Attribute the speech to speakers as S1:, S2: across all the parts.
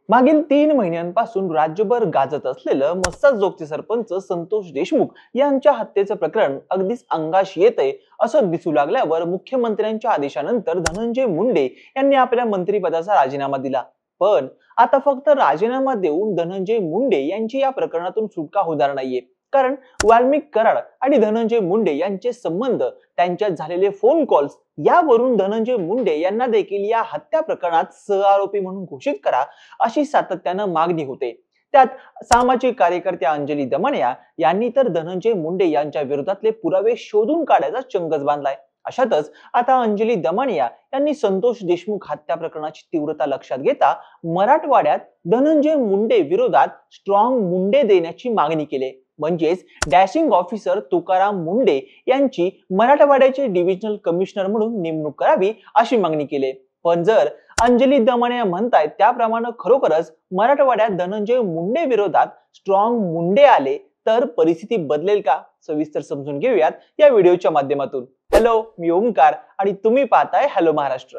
S1: मागील 3 महिन्यांपासून राज्यभर गाजत असलेलं मस्साजोगचे सरपंच संतोष देशमुख यांच्या हत्येचं प्रकरण अगदीच अंगाशी येतंय असं दिसू लागल्यावर मुख्यमंत्र्यांच्या आदेशानंतर धनंजय मुंडे यांनी आपल्या मंत्रिपदाचा राजीनामा दिला. पण आता फक्त राजीनामा देऊन धनंजय मुंडे यांची या प्रकरणातून सुटका होणार नाहीये. कारण वाल्मिक कराड आणि धनंजय मुंडे यांचे संबंध, त्यांच्यात झालेले फोन कॉल्स यावरून धनंजय मुंडे यांना देखील या हत्या प्रकरणात सहआरोपी म्हणून घोषित करा अशी सातत्यानं मागणी होते. त्यात सामाजिक कार्यकर्त्या अंजली दमनिया यांनी तर धनंजय मुंडे यांच्या विरोधातले पुरावे शोधून काढायचा चंगच बांधलाय. अशातच आता अंजली दमनिया यांनी संतोष देशमुख हत्या प्रकरणाची तीव्रता लक्षात घेता मराठवाड्यात धनंजय मुंडे विरोधात स्ट्रॉंग मुंडे देण्याची मागणी केली. म्हणजेच डॅशिंग ऑफिसर तुकाराम मुंडे यांची मराठवाड्याचे डिव्हिजनल कमिशनर म्हणून नेमणूक करावी अशी मागणी केली. पण जर अंजली दमनिया म्हणतायत त्याप्रमाणे खरोखरच मराठवाड्यात धनंजय मुंडे विरोधात स्ट्रॉंग मुंडे आले तर परिस्थिती बदलेल का? सविस्तर समजून घेऊयात या व्हिडिओच्या माध्यमातून. हॅलो, मी ओमकार आणि तुम्ही पाहताय हॅलो महाराष्ट्र.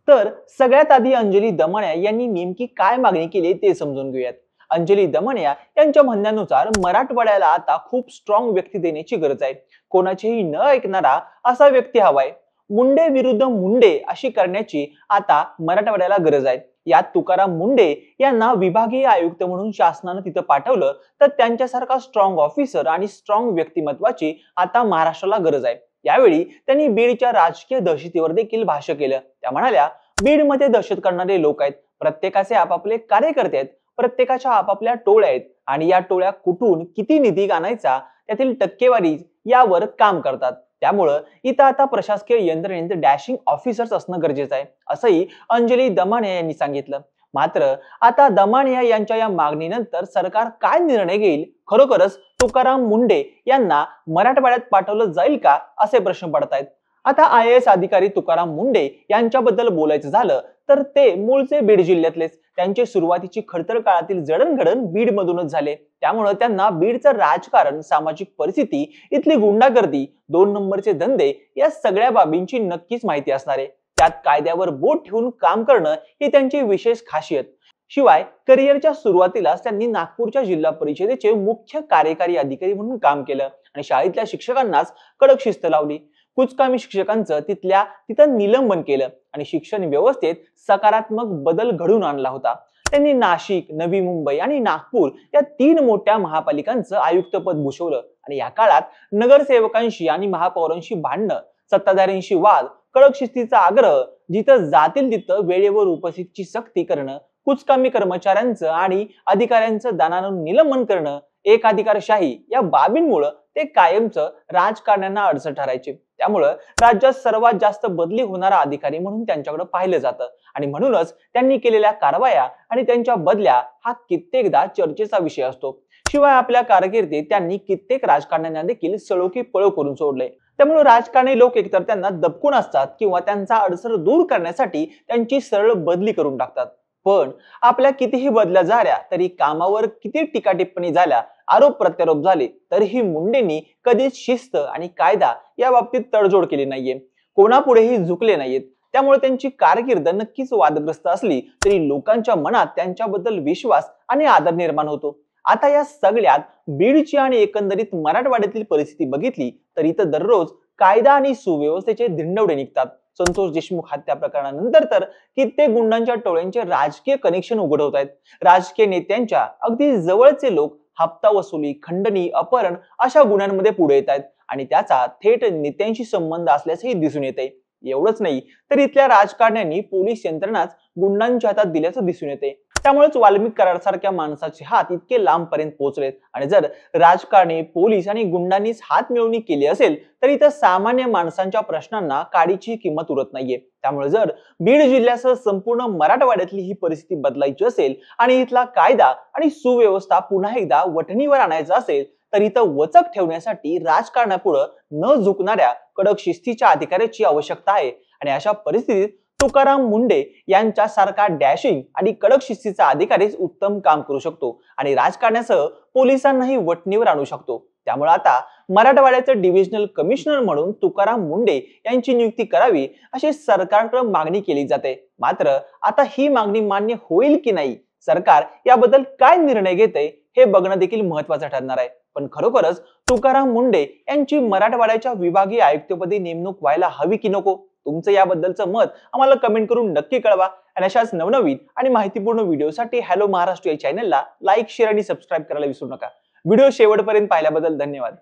S1: तर सगळ्यात आधी अंजली दमनिया यांनी नेमकी काय मागणी केली ते समजून घेऊयात. अंजली दमनिया यांच्या म्हणण्यानुसार मराठवाड्याला आता खूप स्ट्रॉंग व्यक्ती देण्याची गरज आहे. कोणाचेही न ऐकणारा असा व्यक्ती हवाय. मुंडे विरुद्ध मुंडे अशी करण्याची आता मराठवाड्याला गरज आहे. यात तुकाराम मुंडे यांना विभागीय आयुक्त म्हणून शासनानं तिथं पाठवलं तर त्यांच्यासारखा स्ट्रॉंग ऑफिसर आणि स्ट्रॉंग व्यक्तिमत्वाची आता महाराष्ट्राला गरज आहे. यावेळी त्यांनी बीडच्या राजकीय दहशतीवर देखील भाष्य केलं. त्या म्हणाल्या, बीडमध्ये दहशत करणारे लोक आहेत, प्रत्येकाचे आपापले कार्यकर्ते आहेत, प्रत्येकाच्या आपापल्या टोळ्या आहेत आणि या टोळ्या कुठून किती निधी आणायचा त्यातील टक्केवारी यावर काम करतात. त्यामुळं इथं आता प्रशासकीय यंत्रणेत डॅशिंग ऑफिसर्स असणं गरजेचं आहे असंही अंजली दमनिया यांनी सांगितलं. मात्र आता दमनिया यांच्या या मागणीनंतर सरकार काय निर्णय घेईल? खरोखरच तुकाराम मुंडे यांना मराठवाड्यात पाठवलं जाईल का असे प्रश्न पडतायत. आता IAS अधिकारी तुकाराम मुंडे यांच्याबद्दल बोलायचं झालं तर ते मूळचे बीड जिल्ह्यातलेच. त्यांची सुरुवातीची खडतर काळातील जडणघडण बीड मधूनच झाले. त्यामुळे त्यांना बीडचं राजकारण, सामाजिक परिस्थिती, इथली गुंडागर्दी, 2 नंबरचे धंदे या सगळ्या बाबींची नक्कीच माहिती असणार आहे. त्यात कायद्यावर बोट ठेवून काम करणं ही त्यांची विशेष खासियत. शिवाय करिअरच्या सुरुवातीलाच त्यांनी नागपूरच्या जिल्हा परिषदेचे मुख्य कार्यकारी अधिकारी म्हणून काम केलं आणि शाळेतल्या शिक्षकांनाच कडक शिस्त लावली. कुचकामी शिक्षकांचं तिथं निलंबन केलं आणि शिक्षण व्यवस्थेत सकारात्मक बदल घडून आणला होता. त्यांनी नाशिक, नवी मुंबई आणि नागपूर या 3 मोठ्या महापालिकांचं आयुक्तपद भूषवलं आणि या काळात नगरसेवकांशी आणि महापौरांशी भांडणं, सत्ताधाऱ्यांशी वाद, कडक शिस्तीचा आग्रह, जिथं जातील तिथं वेळेवर उपस्थितीची सक्ती करणं, कुचकामी कर्मचाऱ्यांचं आणि अधिकाऱ्यांचं दानानं निलंबन करणं, एकाधिकारशाही या बाबींमुळे ते कायमचं राजकारण्यांना अडचण ठरायचे. त्यामुळं राज्यात सर्वात जास्त बदली होणारा अधिकारी म्हणून त्यांच्याकडे पाहिलं जातं आणि म्हणूनच त्यांनी केलेल्या कारवाया आणि त्यांच्या बदल्या हा कित्येकदा चर्चेचा विषय असतो. शिवाय आपल्या कारकिर्दीत त्यांनी कित्येक राजकारण्यांना देखील सळोकी पळो करून सोडले. त्यामुळे राजकारणी लोक एकतर त्यांना दबकून असतात किंवा त्यांचा अडसर दूर करण्यासाठी त्यांची सरळ बदली करून टाकतात. पण आपल्या कितीही बदल्या झाल्या तरी, कामावर किती टीका टिप्पणी झाल्या, आरोप प्रत्यारोप झाले तरीही मुंडेंनी कधीच शिस्त आणि कायदा या बाबतीत तडजोड केली नाहीये, कोणापुढेही झुकले नाहीत. त्यामुळे त्यांची कारकीर्द नक्कीच वादग्रस्त असली तरी लोकांच्या मनात त्यांच्याबद्दल विश्वास आणि आदर निर्माण होतो. आता या सगळ्यात बीडची आणि एकंदरीत मराठवाड्यातील परिस्थिती बघितली तर इथं दररोज कायदा आणि सुव्यवस्थेचे धिंडवडे निघतात. संतोष देशमुख हत्या प्रकरणानंतर तर कित्येक गुंडांच्या टोळ्यांचे राजकीय कनेक्शन उघड होत आहेत. राजकीय नेत्यांच्या अगदी जवळचे लोक हप्ता वसुली, खंडणी, अपहरण अशा गुन्ह्यांमध्ये पुढे येत आहेत आणि त्याचा थेट नेत्यांशी संबंध असल्याचंही दिसून येत आहे. एवढंच नाही तर इथल्या राजकारण्यांनी पोलीस यंत्रणाच गुंडांच्या हातात दिल्याचं दिसून येते. त्यामुळेच वाल्मिक कराड सारख्या माणसाचे हात इतके लांबपर्यंत पोहोचलेत आणि जर राजकारणी, पोलीस आणि गुंडांनीच हात मिळवणी केली असेल तर इथं सामान्य माणसांच्या प्रश्नांना काडीची किंमत उरत नाहीये. त्यामुळे जर बीड जिल्ह्यासह संपूर्ण मराठवाड्यातली ही परिस्थिती बदलायची असेल आणि इथला कायदा आणि सुव्यवस्था पुन्हा एकदा वठणीवर आणायचा असेल तर इथं वचक ठेवण्यासाठी राजकारणापुढे न झुकणाऱ्या कडक शिस्तीच्या अधिकाऱ्याची आवश्यकता आहे. आणि अशा परिस्थितीत तुकाराम मुंडे यांच्या सारखा डॅशिंग आणि कडक शिस्तीचा अधिकारीच उत्तम काम करू शकतो आणि राजकारणासह पोलिसांनाही वठणीवर आणू शकतो. त्यामुळे आता मराठवाड्याचं डिव्हिजनल कमिशनर म्हणून तुकाराम मुंडे यांची नियुक्ती करावी अशी सरकारकडे मागणी केली जाते. मात्र आता ही मागणी मान्य होईल की नाही, सरकार याबद्दल काय निर्णय घेते हे बघणं देखील महत्वाचं ठरणार आहे. पण खरोखरच तुकाराम मुंडे यांची मराठवाड्याच्या विभागीय आयुक्तपदी नेमणूक व्हायला हवी की नको, तुमचं याबद्दलचं मत आम्हाला कमेंट करून नक्की कळवा. आणि अशाच नवनवीन आणि माहितीपूर्ण व्हिडिओसाठी हॅलो महाराष्ट्र या चॅनलला लाईक, शेअर आणि सबस्क्राईब करायला विसरू नका. व्हिडिओ शेवटपर्यंत पाहिल्याबद्दल धन्यवाद.